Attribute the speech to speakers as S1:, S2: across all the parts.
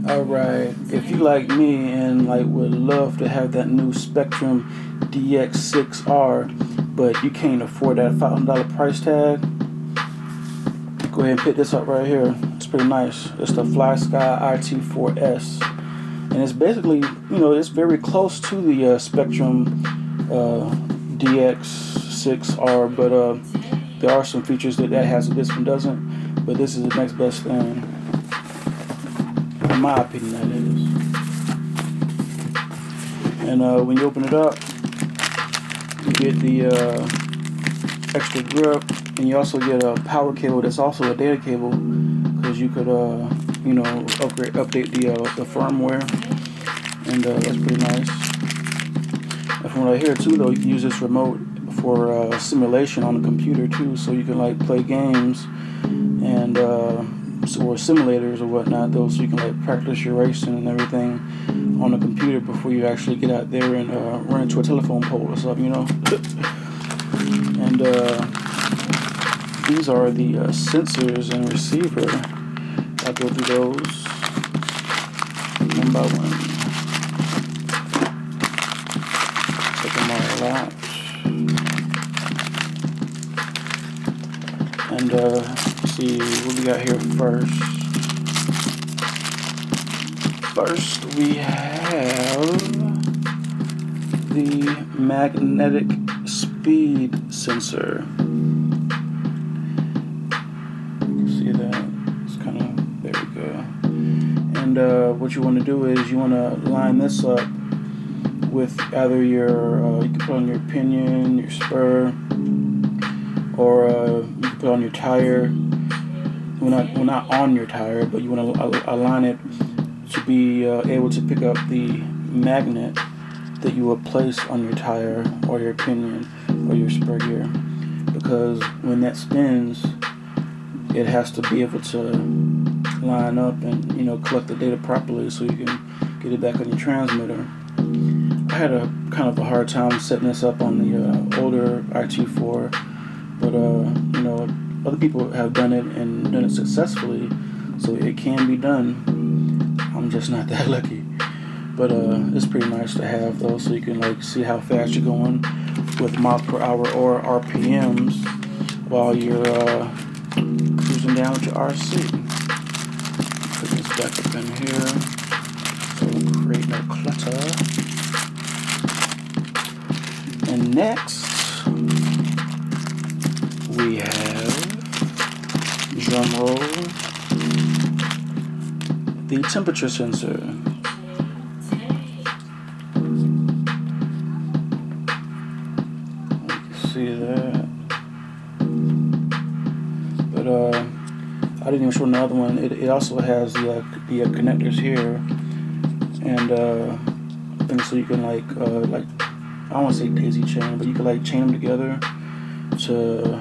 S1: Alright, if you like me and like would love to have that new Spektrum DX6R, but you can't afford that $500 price tag, go ahead and pick this up right here. It's pretty nice. It's the FlySky FS-iT4s, and it's basically, it's very close to the Spektrum DX6R, but there are some features that has that this one doesn't. But this is the next best thing, in my opinion, that is. And when you open it up, you get the extra grip, and you also get a power cable that's also a data cable, because you could update the firmware, and that's pretty nice. And from right here too, though, you can use this remote for simulation on the computer too, so you can like play games and or simulators or whatnot, though, so you can like practice your racing and everything on the computer before you actually get out there and run into a telephone pole or something, And these are the sensors and receiver. I'll go through those one by one. Take them all out. And see what we got here first. First, we have the magnetic speed sensor. You can see that. It's kind of, there we go. And what you want to do is you want to line this up with either your, you can put on your pinion, your spur, or you can put on your tire. Well, not on your tire, but you want to align it to be able to pick up the magnet that you will place on your tire or your pinion or your spur gear, because when that spins, it has to be able to line up and collect the data properly so you can get it back on your transmitter. I had a kind of a hard time setting this up on the older IT4, but other people have done it and done it successfully, so it can be done. I'm just not that lucky, but it's pretty nice to have those, so you can like see how fast you're going with miles per hour or RPMs while you're cruising down with your RC. Put this back up in here so we'll create no clutter. And next we have, drum roll, the temperature sensor. You can see that. But I didn't even show another one. It also has the connectors here, and I think so you can like I don't want to say daisy chain, but you can like chain them together to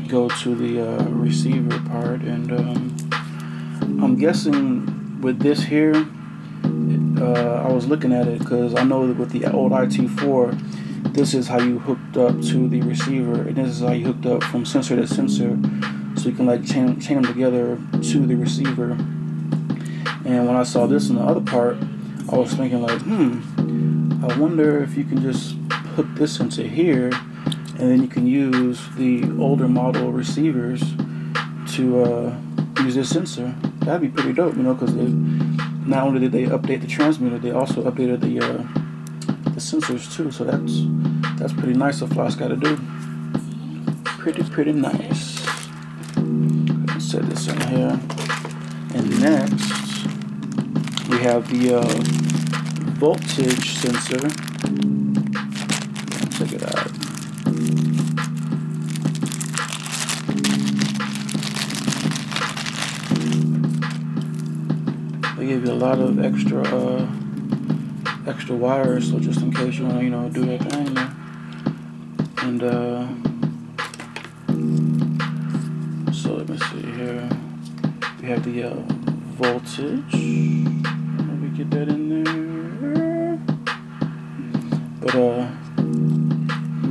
S1: go to the receiver part. And I'm guessing with this here, I was looking at it because I know that with the old IT4, this is how you hooked up to the receiver, and this is how you hooked up from sensor to sensor, so you can like chain them together to the receiver. And when I saw this in the other part, I was thinking like, I wonder if you can just hook this into here, and then you can use the older model receivers to use this sensor. That'd be pretty dope, because not only did they update the transmitter, they also updated the sensors too. So that's pretty nice of FlySky to do. Pretty nice. Let's set this in here. And next we have the voltage sensor. Check it out. They give you a lot of extra wires, so just in case you want to do that thing. And so let me see here. We have the voltage. Let me get that in there. But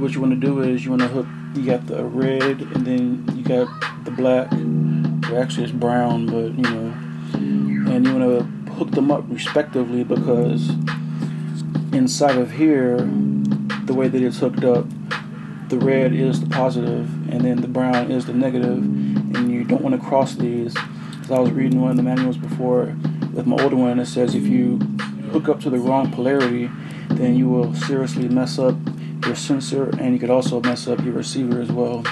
S1: what you want to do is you want to hook. You got the red, and then you got the black. Well, actually it's brown, but and you want to hook them up respectively, because inside of here, the way that it's hooked up, the red is the positive and then the brown is the negative, and you don't want to cross these. Because I was reading one of the manuals before with my older one, it says if you hook up to the wrong polarity, then you will seriously mess up your sensor, and you could also mess up your receiver as well.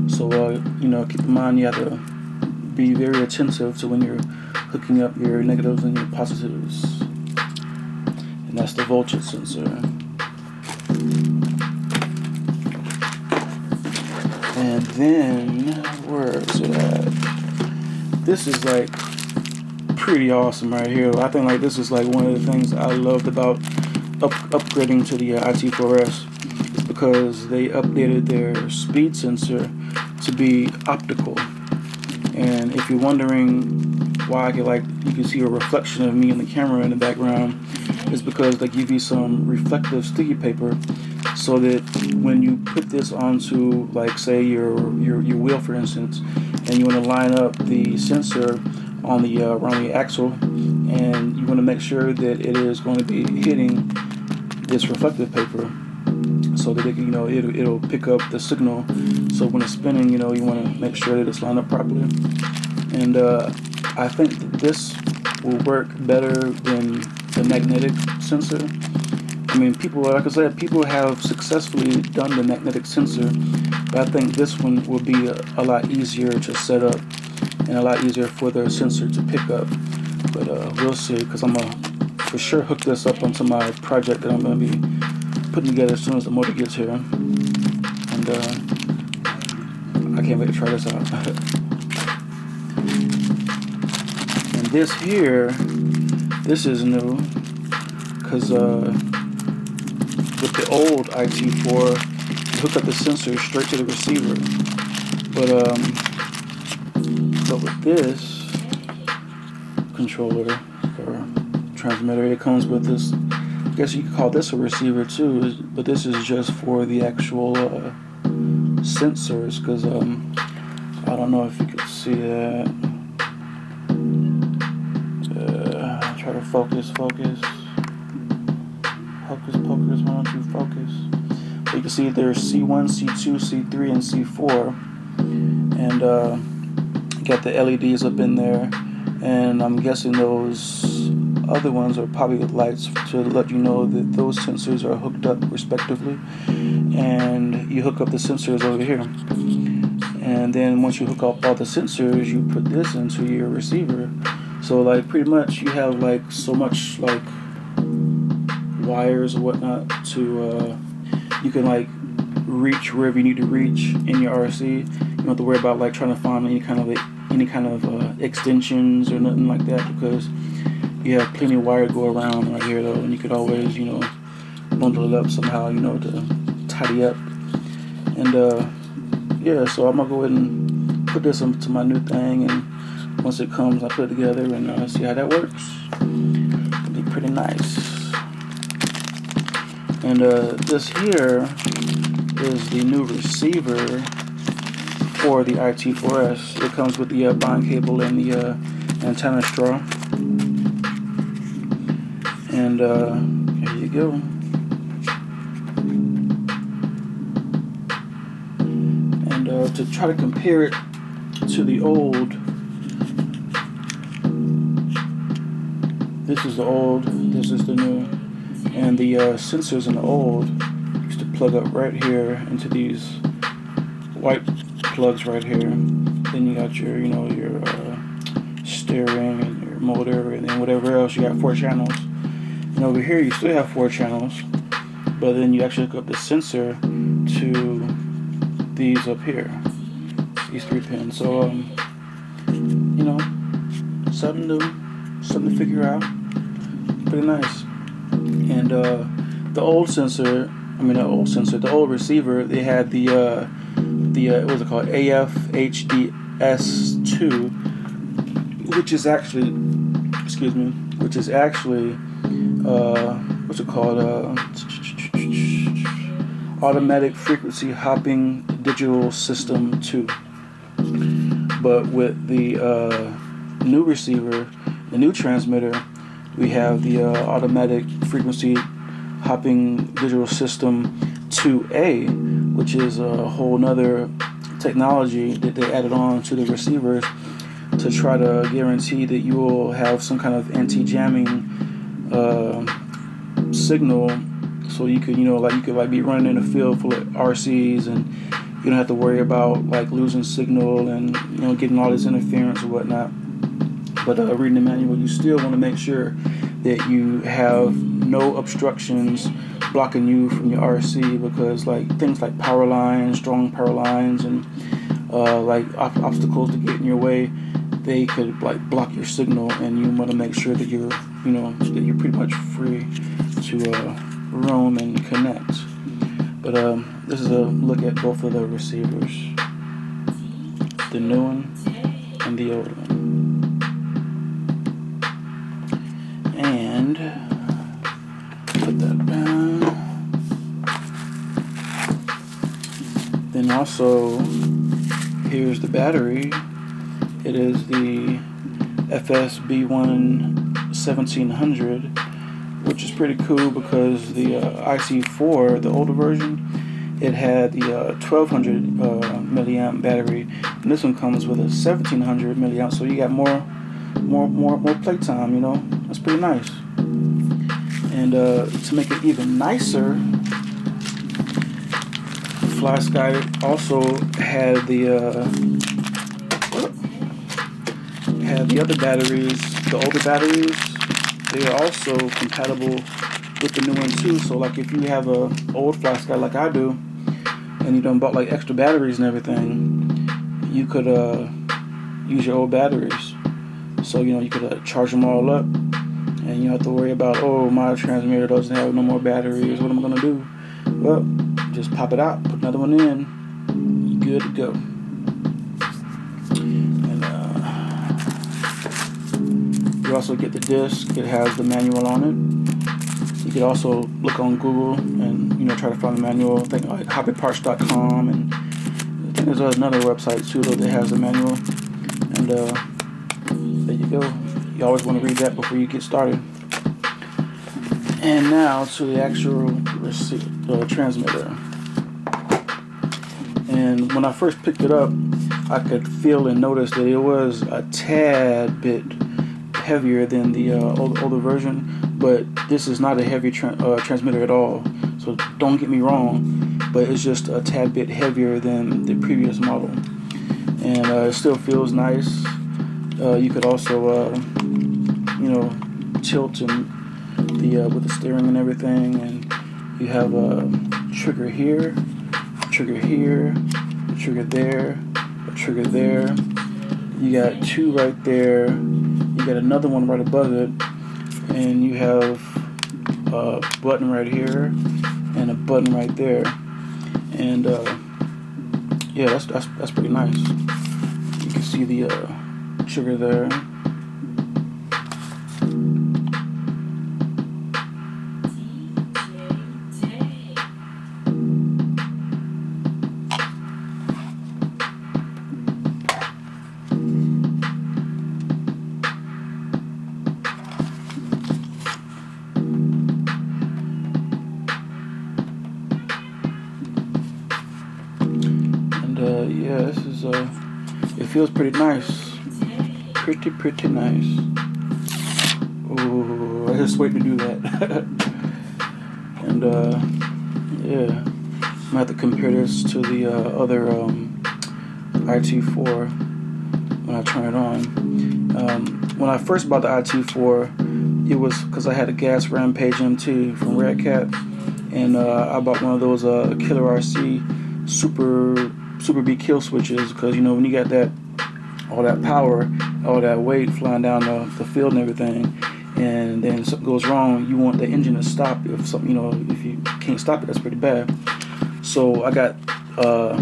S1: So you know, keep in mind you have to be very attentive to when you're hooking up your negatives and your positives. And that's the voltage sensor. And then, where is it at? This is like pretty awesome right here. I think like this is like one of the things I loved about upgrading to the IT4s, is because they updated their speed sensor to be optical. And if you're wondering why I could, like, you can see a reflection of me in the camera in the background, is because they give you some reflective sticky paper, so that when you put this onto, like, say your wheel, for instance, and you want to line up the sensor on the around the axle, and you want to make sure that it is going to be hitting this reflective paper, so that it can, you know, it'll pick up the signal. So when it's spinning, you know, you want to make sure that it's lined up properly. And I think that this will work better than the magnetic sensor. I mean, people, like I said, people have successfully done the magnetic sensor, but I think this one will be a lot easier to set up and a lot easier for the sensor to pick up. But we'll see, because I'm gonna for sure hook this up onto my project that I'm gonna be putting together as soon as the motor gets here. And I can't wait to try this out. And this here, this is new, because with the old IT4, you hook up the sensor straight to the receiver. But with this controller or transmitter, it comes with this, I guess you could call this a receiver too, but this is just for the actual sensors, because I don't know if you can see that. Try to focus, why don't you focus? But you can see there's C1, C2, C3, and C4, and you got the LEDs up in there, and I'm guessing those other ones are probably lights to let you know that those sensors are hooked up respectively. And you hook up the sensors over here, and then once you hook up all the sensors, you put this into your receiver. So like pretty much you have like so much like wires or whatnot to you can like reach wherever you need to reach in your RC. You don't have to worry about like trying to find any kind of extensions or nothing like that, because you have plenty of wire to go around right here though, and you could always, you know, bundle it up somehow, you know, to tidy up. And yeah, so I'm gonna go ahead and put this into my new thing, and once it comes I put it together and see how that works. It'll be pretty nice. And this here is the new receiver for the IT4s. It comes with the bond cable and the antenna straw. And here you go. And to try to compare it to the old, this is the old, this is the new. And the sensors in the old used to plug up right here into these white plugs right here. Then you got your, you know, your steering and your motor, and then whatever else. You got 4 channels. And over here you still have 4 channels, but then you actually hook up the sensor to these up here, these 3 pins. So you know, something new, something to figure out. Pretty nice. And the old sensor, the old receiver, they had the what was it called, AF-HDS2, which is actually, what's it called, automatic frequency hopping digital system 2. But with the new receiver, the new transmitter, we have the automatic frequency hopping digital system 2A, which is a whole nother technology that they added on to the receivers to try to guarantee that you will have some kind of anti-jamming signal, so you could, you could be running in a field full of RCs, and you don't have to worry about losing signal and getting all this interference or whatnot. But reading the manual, you still want to make sure that you have no obstructions blocking you from your RC, because things like power lines, strong power lines, and obstacles to get in your way, they could block your signal, and you want to make sure that you're that you're pretty much free to roam and connect. But this is a look at both of the receivers, the new one and the old one. And put that down. Then also, here's the battery. It is the FSB1 1700, which is pretty cool because the IC4, the older version, it had the 1200 milliamp battery, and this one comes with a 1700 milliamp. So you got more playtime. That's pretty nice. And to make it even nicer, FlySky also had the other batteries, the older batteries. They are also compatible with the new one too. So if you have a old FlySky like I do, and you done bought extra batteries and everything, you could use your old batteries. So you could charge them all up, and you don't have to worry about, oh, my transmitter doesn't have no more batteries, what am I gonna do? Well, just pop it out, put another one in, you're good to go. And you also get the disc. It has the manual on it. You could also look on Google and try to find the manual. I think hobbyparts.com, and I think there's another website too that has the manual. And there you go. You always want to read that before you get started. And now to the actual transmitter. And when I first picked it up, I could feel and notice that it was a tad bit heavier than the older version, but this is not a heavy transmitter at all, so don't get me wrong, but it's just a tad bit heavier than the previous model, and it still feels nice. You could also tilt and with the steering and everything, and you have a trigger here, trigger here, a trigger there, a trigger there. You got two right there. You got another one right above it, and you have a button right here and a button right there. And yeah, that's pretty nice. You can see the trigger there. Yeah, this is it feels pretty nice, pretty nice. Oh, I just wait to do that. And yeah, I'm gonna have to compare this to the other IT4 when I turn it on. When I first bought the IT4, it was because I had a Gas Rampage M2 from Red Cat, and I bought one of those Killer RC Super B kill switches, because when you got all that power, all that weight flying down the field and everything, and then something goes wrong, you want the engine to stop. If something, if you can't stop it, that's pretty bad. So I got a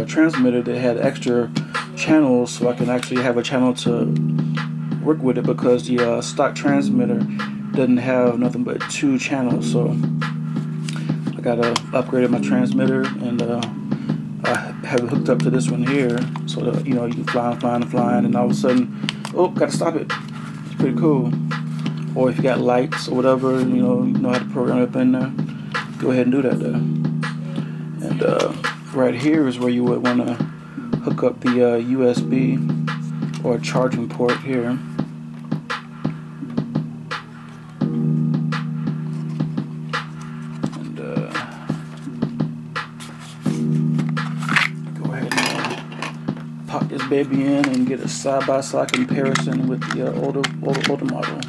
S1: transmitter that had extra channels, so I can actually have a channel to work with it, because the stock transmitter doesn't have nothing but 2 channels. So I gotta upgrade my transmitter, and I have it hooked up to this one here, so that you can fly and all of a sudden Oh, gotta stop it. It's pretty cool. Or if you got lights or whatever, you know how to program it in there, go ahead and do that there. And right here is where you would want to hook up the USB or charging port here. And go ahead and pop this baby in and get a side-by-side comparison with the older model.